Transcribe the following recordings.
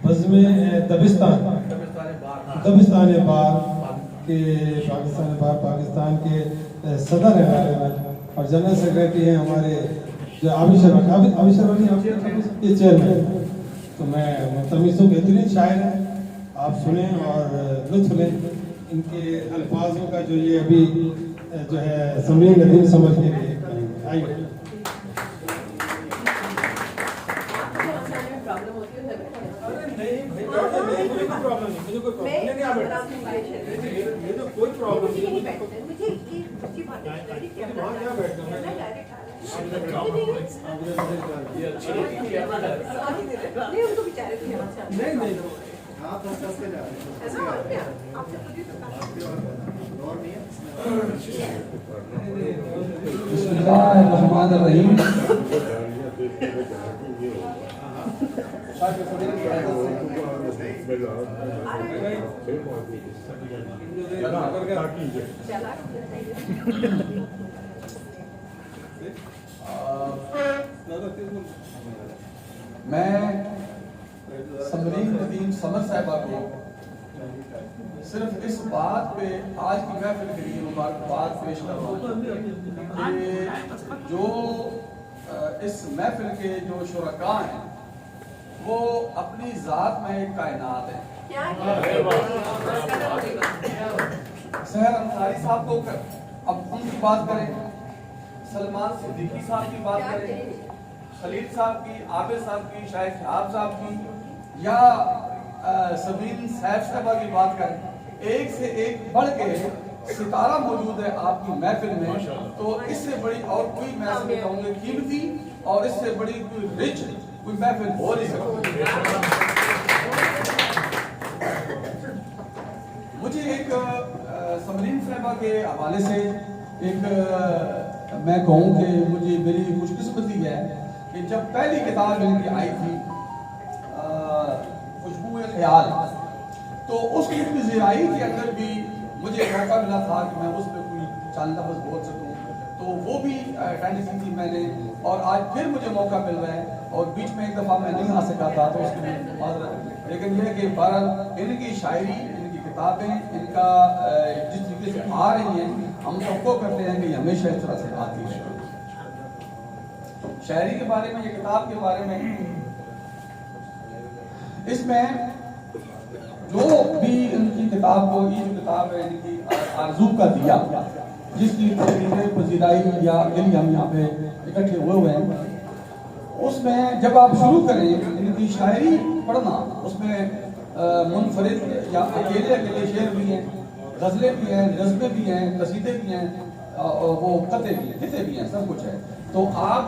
बज़्म दबिस्तान दबिस्तान बार के पाकिस्तान के सदर हैं और जनरल सेक्रेटरी हैं हमारे जो आबिद शर्मा ये चेयरमैन। तो मैं मुतमिस हूँ, बेहतरीन शायर हैं, आप सुने और लुत्फ लें इनके अल्फाजों का जो ये अभी जो है समरीन नदीम समझ के लिए आइए। कोई प्रॉब्लम बिस्मिल्लाहिर्रहमानिर्रहीम। मैं समरीन नदीम समर साहिबा को सिर्फ इस बात पे आज की महफिल के लिए मुबारकबाद पेश कर रहा हूँ कि जो इस महफिल के जो शुरका हैं वो अपनी जात में एक कायनात है। सहर अंसारी साहब को अब उनकी बात करें, सलमान सिद्दीकी साहब की बात करें, खलील साहब की, आबिद साहब की, शायद शहाब साहब की या सबीन सैफ साहबा की बात करें, एक से एक बढ़ के सितारा मौजूद है आपकी महफिल में। तो इससे बड़ी और कोई मैं कहूँगा कीमती और इससे बड़ी कोई रिच कोई महफिल हो नहीं सकती। मुझे एक समरीन साहबा के हवाले से एक मैं कहूँ कि मुझे मेरी खुशकिस्मती है कि जब पहली किताब इनकी आई थी खुशबू ख्याल, तो उसकी ज़िराई के अंदर भी मुझे मौका मिला था कि मैं उस पर कोई चंद लफ्ज़ बोल सकूँ, तो वो भी अटेंड की थी मैंने और आज फिर मुझे मौका मिल रहा है। और बीच में एक दफ़ा मैं नहीं आ सका था तो उसके लिए माज़रत, लेकिन यह कि बहरहाल इनकी शायरी, इनकी किताबें, इनका जिस तरीके से आ रही हैं हम सबको करते हैं कि हमेशा इस तरह से आती है। शायरी के बारे में, ये किताब के बारे में, इसमें जो भी इनकी किताब को, ये जो किताब है इनकी आरज़ू का दिया, जिसकी तकरीरें पजीराई या अकेली हम यहाँ पे इकट्ठे हुए हैं, उसमें जब आप शुरू करें इनकी शायरी पढ़ना, उसमें मुनफरिद या अकेले अकेले शेर भी हैं, गज़लें भी हैं, नज़्में भी हैं, कसीदे भी हैं, वो कते भी हैं, किते भी हैं, सब कुछ है। तो आप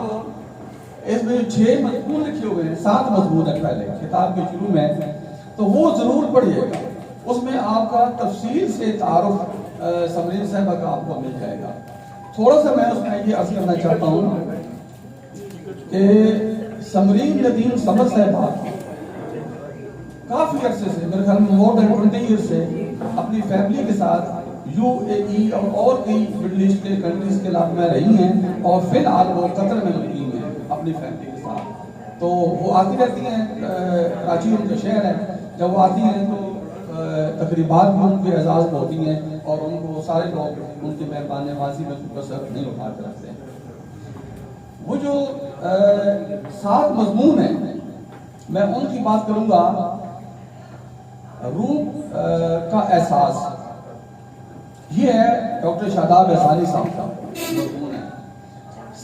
इसमें 6 मज़मून लिखे हुए हैं, 7 मज़मून है पहले किताब के शुरू में, तो वो ज़रूर पढ़िएगा। उसमें आपका तफसील से तारुफ समरीन साहबा का आपको मिल जाएगा। थोड़ा सा मैं उसमें ये अर्ज़ करना चाहता हूँ कि समरीन नदीम समर साहबा काफ़ी अरसे से, मेरे ख्याल में मोर देन 20 ईयर से अपनी फैमिली के साथ UAE और कई मिडल ईस्ट के कंट्रीज के इलाके में रही हैं और फिलहाल वो कतर में मुकीम हैं अपनी फैमिली के साथ। तो वो आती रहती हैं, कराची उनका शहर है, जब वो आती हैं तो तकरीबात भी उनके एजाज़ में होती हैं और उनको सारे लोग उनकी मेहमान नवाजी में कसर नहीं उठा कर रखते हैं। वो जो 7 मज़मून हैं, मैं उनकी बात करूँगा। रूह का एहसास, ये है डॉक्टर शादाब एहसानी साहब का मज़मून है।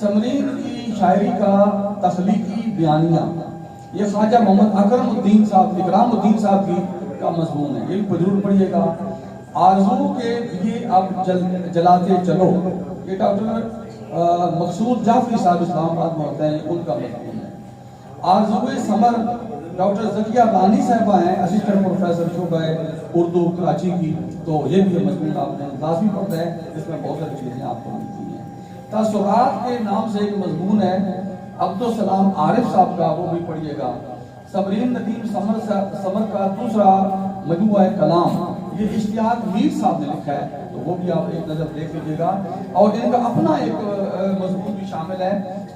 समरीन की शायरी का तख्लीकी बयानिया, ये ख्वाजा मोहम्मद अकरमुद्दीन साहब, इकरामुद्दीन साहब की का मज़मून है, ये भी जरूर पढ़िएगा। आरज़ू के दिए अब जलाते चलो, ये डॉक्टर मकसूद जाफरी साहब इस्लामाबाद में होते हैं, उनका मज़मून है। आरज़ू समर डॉक्टर ज़किया बानी साहबा हैं, असिस्टेंट प्रोफेसर शोबा उर्दू कराची की, तो ये भी मज़मून आपने लाजमी पढ़ना है, इसमें बहुत सारी चीज़ें आपको मिलती हैं। तासुरात के नाम से एक मज़मून है अब्दुल सलाम आरिफ साहब का, वो भी पढ़िएगा। समरीन नदीम समर का दूसरा मजमूआ है कलाम, ये इश्तियाक मीर साहब ने लिखा है, तो वो भी आप एक नज़र देख लीजिएगा। और इनका अपना एक मजमून भी शामिल है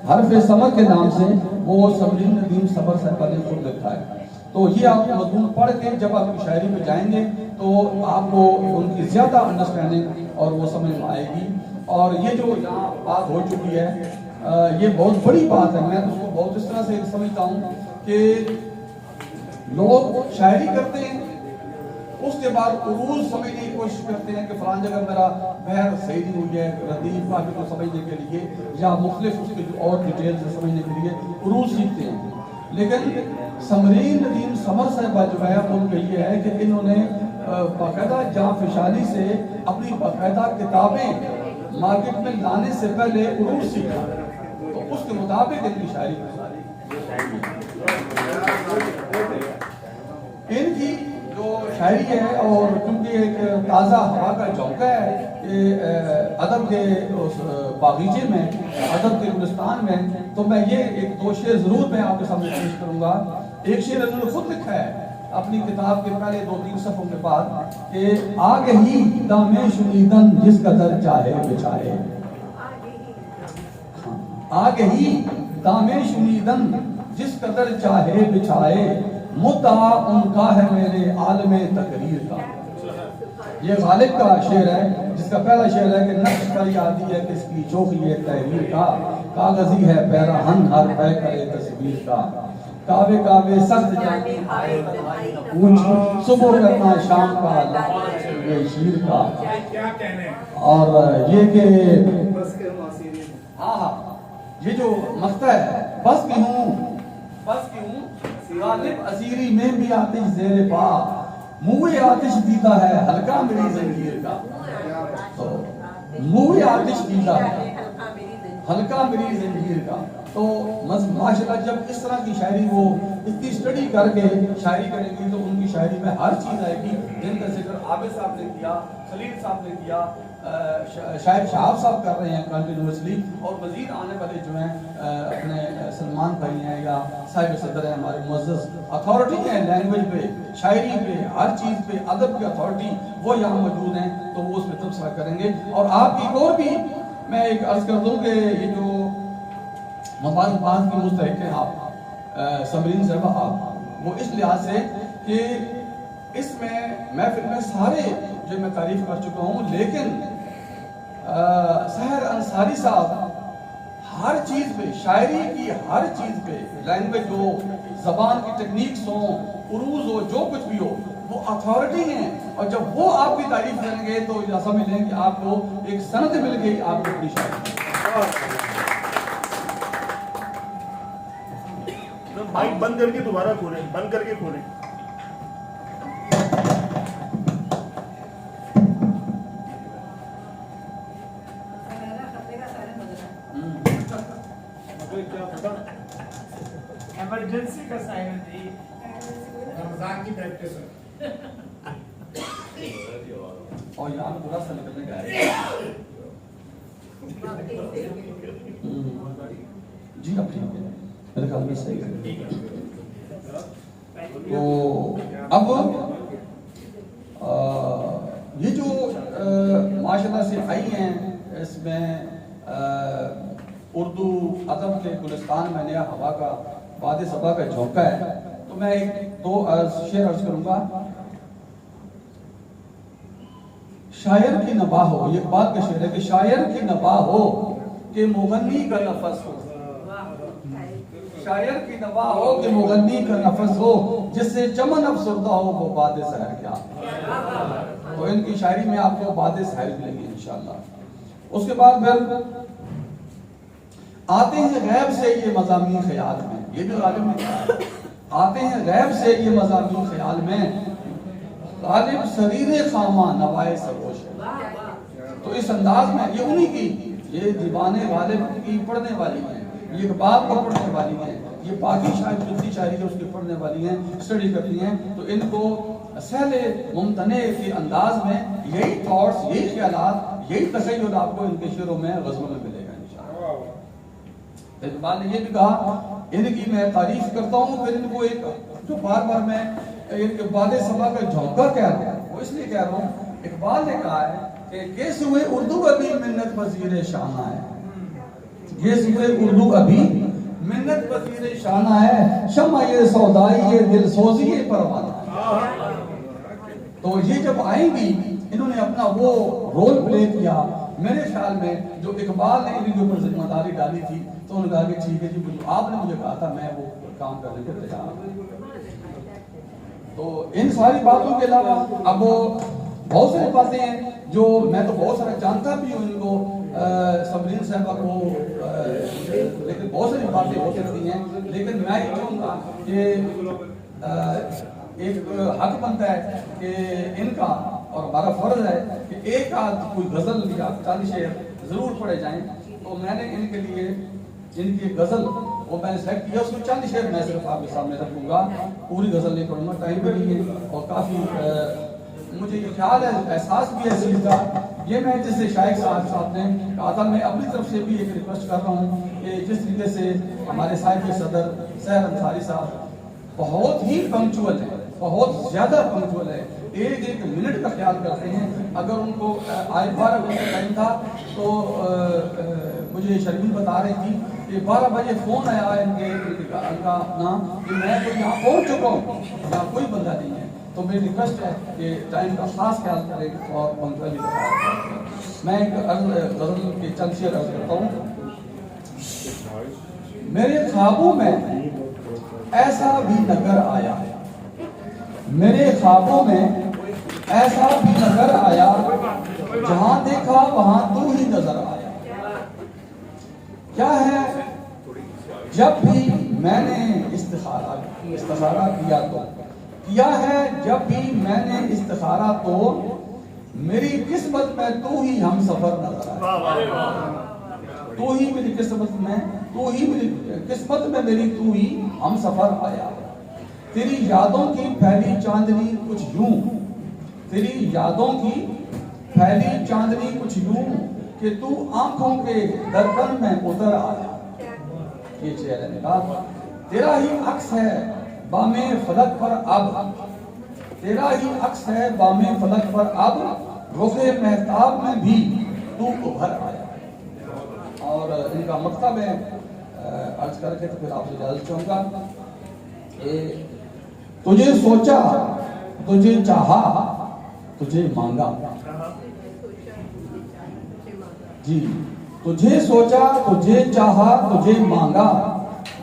हरफ समर के नाम से, वो समरीन नदीम समर साहब ने खुद लिखा है। तो ये आप मजमून पढ़ के जब आप शायरी में जाएंगे तो आपको उनकी ज़्यादा अंडरस्टैंडिंग और वो समझ में आएगी। और ये जो यहाँ बात हो चुकी है ये बहुत बड़ी बात है। मैं तो उसको बहुत इस तरह से समझता हूँ कि लोग शायरी करते हैं, उसके बाद उरूज समझने की कोशिश करते हैं कि फलान जगह मेरा बहर सही नहीं हुई है, रदीफ काफी को समझने के लिए या मुख्तलिफ उसके और डिटेल से समझने के लिए उरूज सीखते हैं। लेकिन समरीन नदीम समर साहबा जो है उनका ये है कि इन्होंने बाकायदा जाफिशाली से अपनी बाकायदा किताबें मार्केट में लाने से पहले उरूज सीखा, तो उसके मुताबिक इनकी शायरी इनकी जो शायरी है। और क्योंकि एक ताज़ा हवा का झोंका है कि अदब के उस बागीचे में, अदब के गुलिस्तान में, तो मैं ये एक दो शेर ज़रूर मैं आपके सामने पेश करूँगा। एक शेर इन्होंने खुद लिखा है अपनी किताब के पहले 2-3 सफ़ों के बाद कि आगे ही दामे शुनीदन जिस कदर चाहे बिछाए, आगे ही दामे शुनीदन जिस कदर चाहे बिछाए, मुद्दा उनका है मेरे आलमे तकरीर का। ये गालिब का शेर है, जिसका पहला शेर है कि नक्श पर यादी है किसकी चौकी है तहरीर का, कागजी है पैराहन हर तय करे तस्वीर का, कावे कावे सख्त जाने ऊंच सुबह करना शाम का शीर का। और ये कि हाँ ये जो मख्ता है बस की हूँ गालिब असीरी में भी आतिश ज़ेरे पा, मुँह आतिश दीदा है हल्का मेरी ज़ंजीर का। तो मुँह आतिश दीदा है हल्का मेरी ज़ंजीर का। तो माशाल्लाह जब इस तरह की शायरी वो इतनी स्टडी करके शायरी करेंगी तो उनकी शायरी में हर चीज़ आएगी जिनका जिक्र आबिद साहब ने किया, खलील साहब ने किया, शायद शहाब साहब कर रहे हैं कंटिन्यूसली, और मजीद आने वाले जो हैं अपने सलमान भाई हैं या साहिब सदर हैं हमारे मुअज़्ज़ज़ अथॉरिटी हैं लैंग्वेज पे, शायरी पे, हर चीज़ पे अदब की अथॉरिटी वो यहाँ मौजूद हैं, तो वो उसमें तबसरा करेंगे। और आपकी और भी मैं एक अर्ज़ कर दूँ कि ये जो मुबारकबाद की मुस्तहिक हैं आप समरीन साहबा, आप वो इस लिहाज से कि इसमें महफिल में सारे जो मैं तारीफ कर चुका हूँ, लेकिन सहर अंसारी साहब हर चीज़ पे, शायरी की हर चीज़ पे, लैंग्वेज हो, जबान की टेक्निक्स हो, उरूज हो, जो कुछ भी हो, वो अथॉरिटी हैं। और जब वो आपकी तारीफ करेंगे तो समझ लें कि आपको एक सनद मिल गई आपको अपनी शायरी। माइक बंद करके दोबारा खोलें, बंद करके खोलें। इमरजेंसी का साइन जी, रमजान की प्रैक्टिस है। और यहाँ पूरा सा निकलने का है जी, अब ठीक है, मेरे ख्याल में सही है। तो अब ये जो माशाल्लाह से आई हैं, इसमें उर्दू अदब के गुलिस्तान में नया हवा का वादे सबा का झोंका है। तो मैं एक दो शेर अर्ज करूंगा। शायर की नबा हो, ये बात का शेर है कि शायर की नबा हो कि मुगन्नी का नफस हो, शायर की नबा हो कि मुगन्नी का नफस हो, जिससे चमन अफसरदा हो वो बादे सहर क्या। तो इनकी शायरी में आपको बादे सहर मिलेंगी इंशाअल्लाह। उसके बाद फिर आते हैं गैब से ये मज़ामीन ख्याल में, ये भी गालिब ने कहा, आते हैं गैब से ये मज़ामीन ख्याल में, गालिब शरीर खामा नवाए सरोश। तो इस अंदाज में ये उन्हीं की, ये दीवाने गालिब की पढ़ने वाली हैं, ये इकबाल को पढ़ने वाली हैं, ये बाकी शायद जितनी शायरी है उसकी पढ़ने वाली हैं, स्टडी करती हैं। तो इनको सहले मुमतने के अंदाज में यही थॉट्स, यही ख्यालात, यही तखय्युल आपको इनके शेरों में, गज़लों में मिलेगा इंशाअल्लाह। इकबाल ने ये भी कहा, इनकी मैं तारीफ करता हूँ, फिर इनको एक जो बार बार मैं इनके बादे सभा का झोंका कह रहा हूँ, वो इसलिए कह रहा हूँ, इकबाल ने कहा है कि कैसे हुए उर्दू अभी मिन्नत पजीर शाना है, ये हुए उर्दू अभी मिन्नत पसीरे शाना है, शम्मा ये सौदाई ये दिल सोजी ये परवाना। तो ये जब आएंगी, इन्होंने अपना वो रोल प्ले किया। मेरे ख्याल में जो इकबाल ने इनके ऊपर जिम्मेदारी डाली थी, तो उन्होंने कहा कि ठीक है जी, आपने मुझे कहा था, मैं वो काम करने को तैयार हूं। तो इन सारी बातों के अलावा अब बहुत सारी बातें हैं जो मैं तो बहुत सारा जानता भी हूँ इनको, समरीन साहबा को, लेकिन बहुत सारी बातें हो सकती हैं। लेकिन मैं ये चाहूँगा कि एक हक बनता है कि इनका और हमारा फर्ज है कि एक आध कोई गजल या चंद शेर जरूर पढ़े जाएं। तो मैंने इनके लिए इनकी गजल वो मैंने सेलेक्ट किया, उसमें चंद शेर मैं सिर्फ आपके सामने रखूंगा, पूरी गजल नहीं पढ़ूंगा, टाइम भी नहीं है। और काफ़ी मुझे ये ख्याल है, एहसास भी है इस चीज़ का। ये मैं जैसे शाइक साहब ने कहा था, मैं अपनी तरफ से भी एक रिक्वेस्ट कर रहा हूँ कि जिस तरीके से हमारे साहिब के सदर सहर अंसारी साहब बहुत ही पंक्चुअल है, बहुत ज़्यादा पंक्चुअल है, एक एक मिनट का ख्याल करते हैं। अगर उनको आज 12 बजे टाइम था तो मुझे शर्मीन बता रही थी कि 12 बजे फ़ोन आया इनका अपना कि मैं तो यहाँ पहुँच चुका हूँ, यहाँ कोई बंदा नहीं है। तो मेरी रिक्वेस्ट है कि टाइम का खास ख्याल करें और पंक्चुअली बताएं। मैं एक गज़ल के चंद शेर अर्ज़ करता हूँ। मेरे ख्वाबों में ऐसा भी नजर आया, मेरे ख्वाबों में ऐसा भी नजर आया, जहां देखा वहां तू ही नजर आया। क्या है, जब भी मैंने इस्तिखारा किया तो किया है, जब भी मैंने इस्तिखारा तो मेरी किस्मत में तू ही हम सफर नजर आया। तू ही मेरी किस्मत में, तू ही मेरी किस्मत में मेरी तू ही हम सफर आया। तेरी यादों की फैली चांदनी कुछ यूं, तेरी यादों की फैली चांदनी कुछ यूं कि तू आंखों के दर्पण में उतर आया। ये चेहरे ने कहा, तेरा ही अक्स है बामे फलक पर अब, तेरा ही अक्स है बामे फलक पर अब, रुखे महताब में भी तू उभर आया। और इनका मकता में अर्ज करके तो फिर आपसे इजाजत चाहूंगा। तुझे सोचा, तुझे चाहा, तुझे मांगा जी, तुझे सोचा, तुझे चाहा, तुझे मांगा,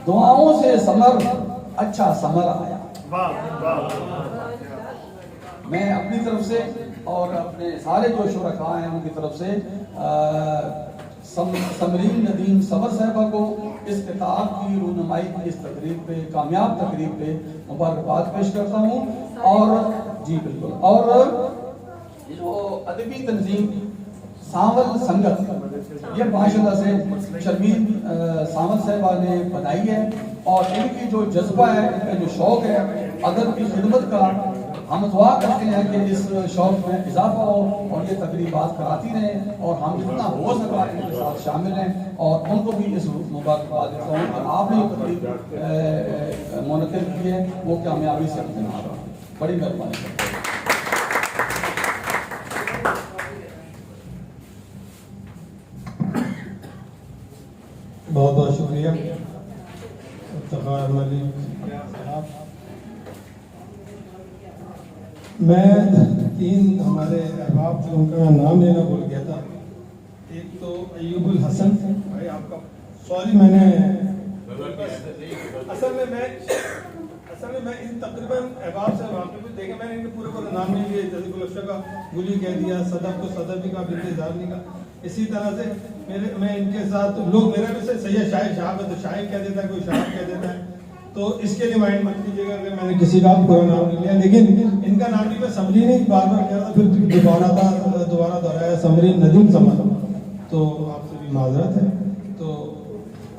दुआओं से समर अच्छा समर आया। मैं अपनी तरफ से और अपने सारे जो शुरका हैं उनकी तरफ से समरीन नदीम समर साहबा को इस किताब की रूनुमाई की इस तकरीब पे, कामयाब तकरीब पे मुबारकबाद पेश करता हूँ। और जी बिल्कुल, और जो अदबी तंजीम सांवल संगत, ये माशाल्लाह से शर्मीन सांवल साहबा ने बनाई है। और इनकी जो जज्बा है, इनका जो शौक़ है अदब की खिदमत का, हम दुआ करते हैं कि इस शौक़ में इजाफा हो और ये तकरीबात कराती रहें और हम जितना हो सका इनके साथ शामिल हैं। और उनको भी इस मुबारकबाद देता हूँ कि आपने ये तकरीब मुनक़िद की है, वो कामयाबी से अपने आ रहा है। बड़ी मेहरबानी करते हैं। बहुत बहुत शुक्रिया इफ्तिखार मलिक साहब। मैं 3 हमारे अहबाब थे, उनका मैं नाम लेना भूल गया था। एक तो अय्यूबुल हसन भाई, आपका सॉरी, मैंने असल में मैं इन तकरीबन अहबाब से वाक़िफ़ हूं। देखा मैंने इनके पूरे नाम नहीं लिए, जज़ीबुल अशरा का गुली कह दिया, सदफ को सदफी का, बिन्ते ज़ारनी का। इसी तरह से मैं इनके साथ लोग मेरा भी सैयद शाहिद साहब है तो शाहिद कह देता है, कोई शाहिद कह देता है, तो इसके लिए माइंड मत कीजिएगा कि मैंने किसी का पूरा नाम नहीं लिया। लेकिन इनका नाम भी मैं समरीन ही बार बार कह रहा था, फिर दोबारा दोहराया, समरीन नदीम समर, तो आपसे भी माजरत है। तो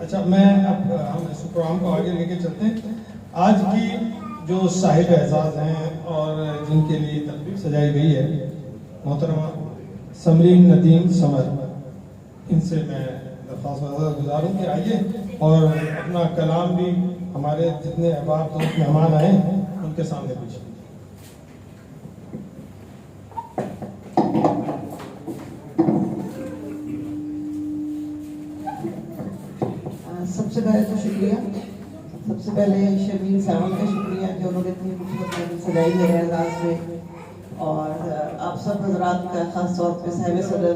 अच्छा, मैं अब हम इस प्रोग्राम को आगे लेके चलते हैं। आज की जो साहिब एजाज हैं और जिनके लिए तकरीब सजाई गई है, मोहतरमा समरीन नदीम समर, इनसे मैं दरख्वास्त गुजारूँ कि आइए और अपना कलाम भी हमारे जितने अहबाब दोस्त मेहमान आए हैं उनके सामने पेश कीजिए। सबसे पहले तो शुक्रिया शुक्रिया। सबसे पहले शर्मीन सावंत का शुक्रिया कि उन्होंने इतनी खूबसूरत सजाई है एजाज में। और आप सब हजरात का ख़ास तौर पर साहिब सदर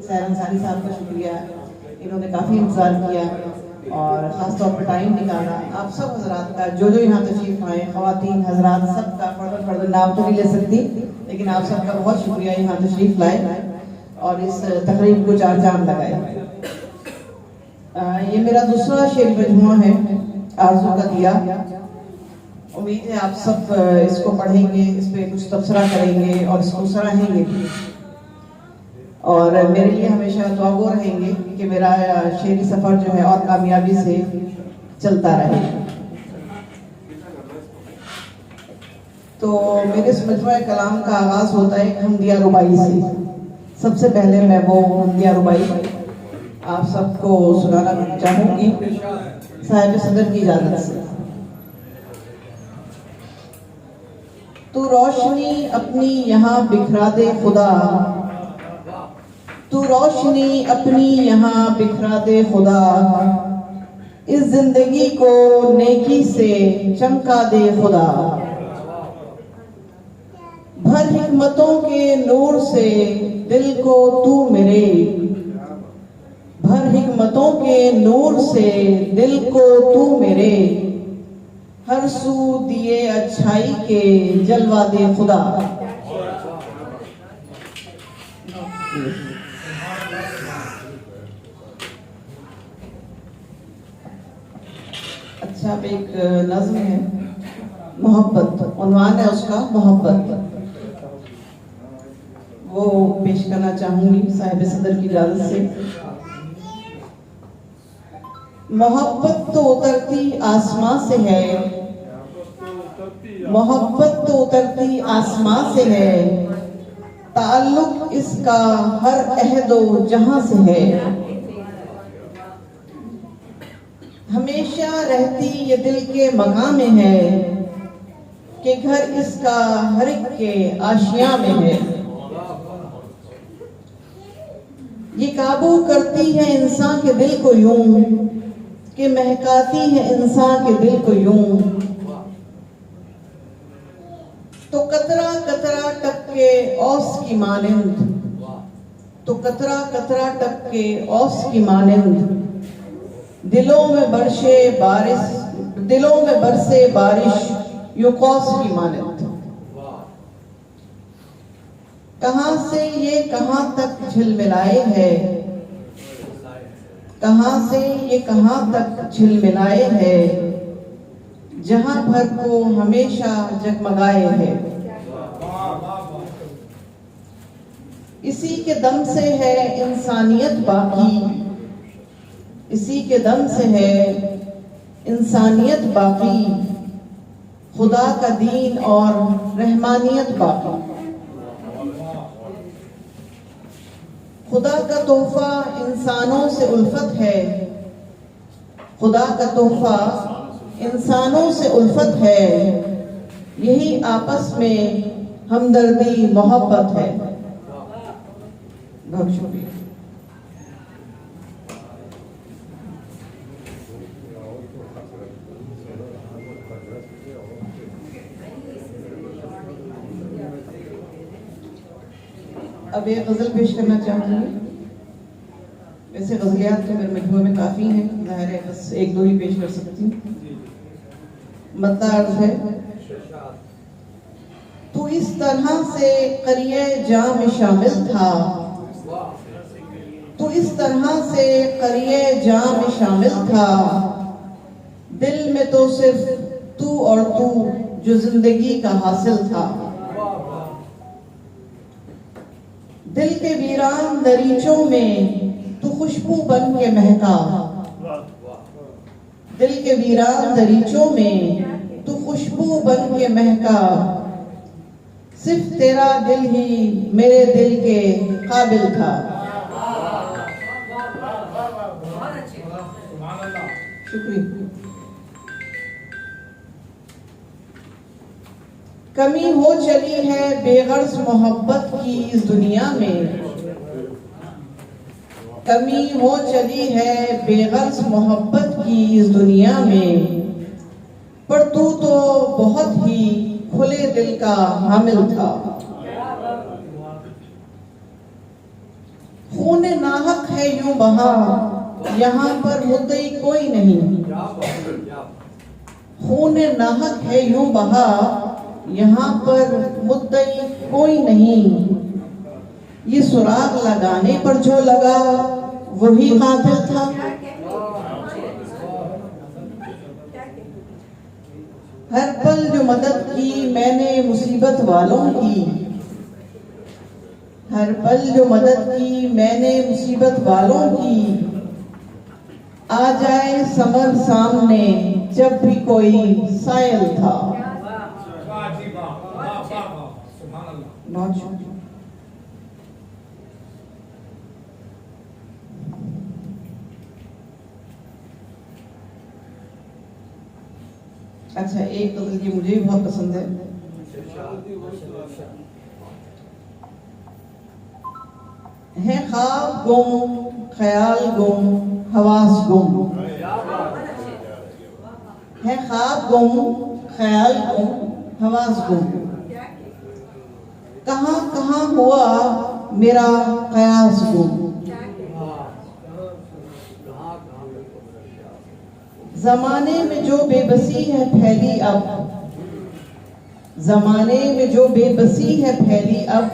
सैर अंसारी साहब का शुक्रिया, इन्होंने काफ़ी इंतज़ार किया और ख़ास तौर पर टाइम निकाला। आप सब हजरात का जो यहाँ तशरीफ़ आए, ख़वातीन हजरात सबका फर्द नाम तो नहीं ले सकती, लेकिन आप सबका बहुत शुक्रिया यहाँ तशरीफ़ लाए और इस तकरीब को चार चांद लगाए। ये मेरा दूसरा शेर मजमुआ है, आरज़ू का दिया। उम्मीद है आप सब इसको पढ़ेंगे, इस पे कुछ तबसरा करेंगे और इसको सराहेंगे भी। और मेरे लिए हमेशा दुआगो रहेंगे कि मेरा शेरी सफ़र जो है और कामयाबी से चलता रहे। तो मेरे इस मजमुआ कलाम का आगाज़ होता है हमदिया रुबाई से। सबसे पहले मैं वो हमदिया रुबाई आप सबको सुनाना चाहूँगी साहिब सदर की इजाज़त से। तू रोशनी अपनी यहाँ बिखरा दे खुदा, तू रोशनी अपनी यहाँ बिखरा दे खुदा, इस जिंदगी को नेकी से चमका दे खुदा। भर हिकमतों के नूर से दिल को तू मेरे, भर हिकमतों के नूर से दिल को तू मेरे, हर सू दिए अच्छाई के जलवा दे खुदा। अच्छा, अब एक नज़्म है मोहब्बत, उन्वान है उसका मोहब्बत, वो पेश करना चाहूंगी साहिब सदर की इजाजत से। मोहब्बत तो उतरती आसमां से है, मोहब्बत तो उतरती आसमां से है, ताल्लुक इसका हर अहदो जहां से है। हमेशा रहती ये दिल के मकाम में है, कि घर इसका हर एक के आशिया में है। ये काबू करती है इंसान के दिल को यूं, कि महकाती है इंसान के दिल को यूं। तो कतरा कतरा टपके औस की मानिंद, तो कतरा कतरा टपके औस की मानिंद, दिलों में बरसे बारिश, दिलों में बरसे बारिश यूं कौस की मानिंद। कहां से ये कहां तक झिलमिलाए है, कहां से ये कहां तक झिलमिलाए है, जहां भर को हमेशा जगमगाए है। इसी के दम से है इंसानियत बाकी, इसी के दम से है इंसानियत बाकी, खुदा का दीन और रहमानियत बाकी। खुदा का तोहफा इंसानों से उल्फत है, खुदा का तोहफा इंसानों से उल्फत है, यही आपस में हमदर्दी मोहब्बत है। बहुत शुक्रिया। अब एक गजल पेश करना चाहूंगी। वैसे गजलियात तो मेरे मजमूए में काफी हैं, जाहिर है बस एक दो ही पेश कर सकती हूँ। मतलब अर्ज है, तू इस तरह से करिए जां में शामिल था, तू इस तरह से करिए जां में शामिल था, दिल में तो सिर्फ तू और तू जो जिंदगी का हासिल था। दिल के वीरान दरीचों में तू खुशबू बन के महका, दिल के वीरान दरीचों में तू खुशबू बन के महका, सिर्फ तेरा दिल ही मेरे दिल के काबिल था। शुक्रिया। कमी हो चली है बेगर्ज मोहब्बत की इस दुनिया में, कमी हो चली है बेगर्ज मोहब्बत की इस दुनिया में, पर तू तो बहुत ही खुले दिल का हामिल था। खून नाहक है यूं बहा, यहाँ पर मुद्दई कोई नहीं। खून नाहक है यूं बहा, यहाँ पर मुद्दई कोई नहीं। ये सुराग लगाने पर जो लगा वही कातिल था। हर पल जो मदद की मैंने मुसीबत वालों की, हर पल जो मदद की मैंने मुसीबत वालों की। आ जाए समर सामने जब भी कोई सायल था। बहुत शुक्रिया। अच्छा, एक गजल की मुझे भी बहुत पसंद है। ख्वाब गुम, ख्याल गुम, हवास गुम। है ख्वाब गुम, ख्याल गुम, हवास गुम। कहाँ कहाँ हुआ मेरा कयास गुम। जमाने में जो बेबसी है फैली अब, जमाने में जो बेबसी है फैली अब,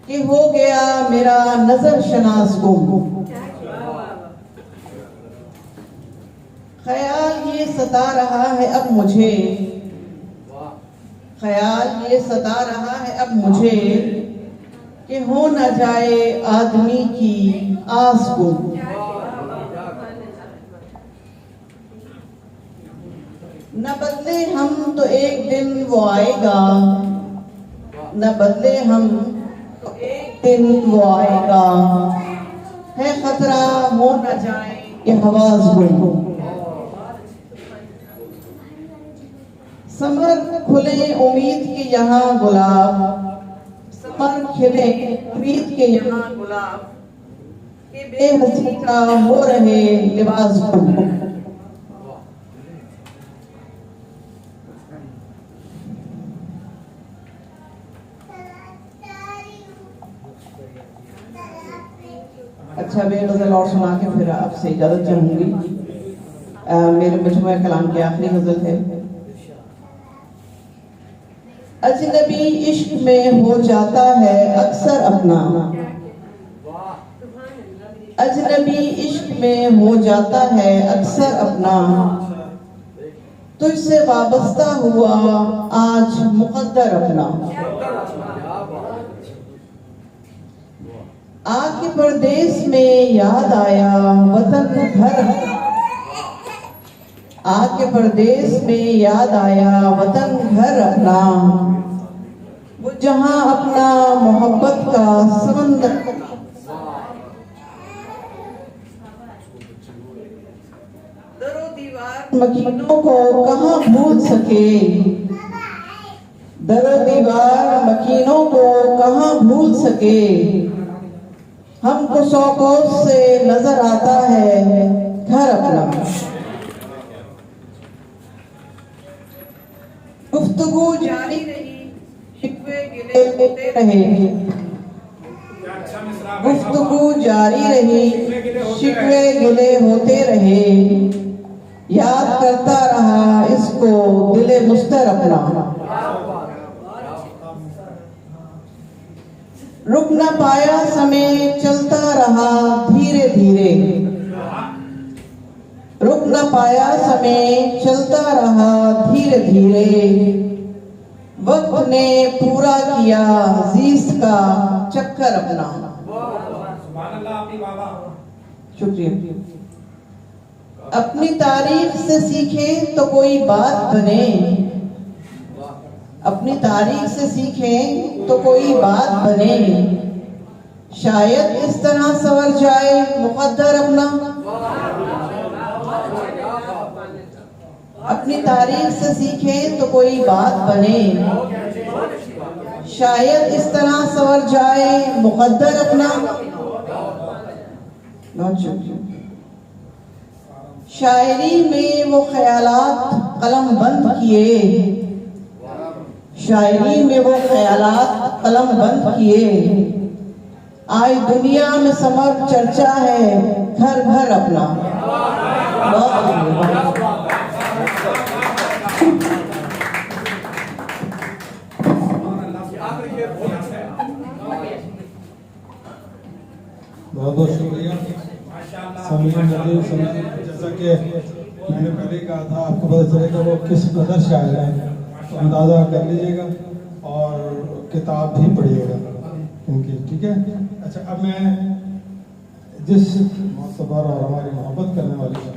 कि हो गया मेरा नजर शनास गुम। ख्याल ये सता रहा है अब मुझे, ख्याल ये सता रहा है अब मुझे, कि हो न जाए आदमी की आस गुम। न बदले हम तो एक दिन वो आएगा, न बदले हम तो एक दिन वो आएगा। है खतरा हो न जाए ये हवास गुम। समर खुले उम्मीद के यहाँ गुलाब, समर खिले उम्मीद के यहाँ गुलाब, के बेहसी का हो रहे लिबास गुम। अच्छा, मैं गजल और सुना के फिर आपसे इजाजत चाहूंगी। मेरे मजमूए कलाम की आखिरी गजल है। अजनबी इश्क में हो जाता है अक्सर अपना, अजनबी इश्क में हो जाता है अक्सर अपना। तुझसे वाबस्ता हुआ आज मुकद्दर अपना। आके परदेस में याद आया वतन घर, आके परदेस में याद आया वतन घर अपना। वो जहां अपना मोहब्बत का समंदर, दरो दीवार मकीनों को कहां भूल सके, दरो दीवार मकीनों को कहां भूल सके। हमको सौ कोस से नजर आता है घर अपना। गुफ्तगू जारी रही, शिकवे गिले होते रहे। गुफ्तगू जारी रही, शिकवे गिले होते रहे। याद करता रहा इसको दिले मुस्तर अपना। रुक न पाया समय चलता रहा धीरे धीरे, रुक न पाया समय चलता रहा धीरे धीरे। वक्त ने पूरा किया जीस्त का चक्कर अपना। शुक्रिया। अपनी तारीख से सीखे तो कोई बात बने, अपनी तारीख से सीखें तो कोई बात बने। शायद इस तरह संवर जाए मुकद्दर अपना। अपनी तारीख से सीखें तो कोई बात बने। शायद इस तरह संवर जाए मुकद्दर अपना। बहुत शुक्रिया। शायरी में वो ख्यालात कलम बंद किए, शायरी में वो ख्यालात कलम बंद किए, आज दुनिया में समर चर्चा है घर घर अपना। बहुत बहुत शुक्रिया समरीन नदीम समरीन। जैसा कि मैंने पहले कहा था, आपको पता चलेगा वो किस कदर शायर हैं, तो अंदाज़ा कर लीजिएगा और किताब भी पढ़िएगा इनकी, ठीक है। अच्छा, अब मैं जिस मोतबर और हमारी मोहब्बत करने वाली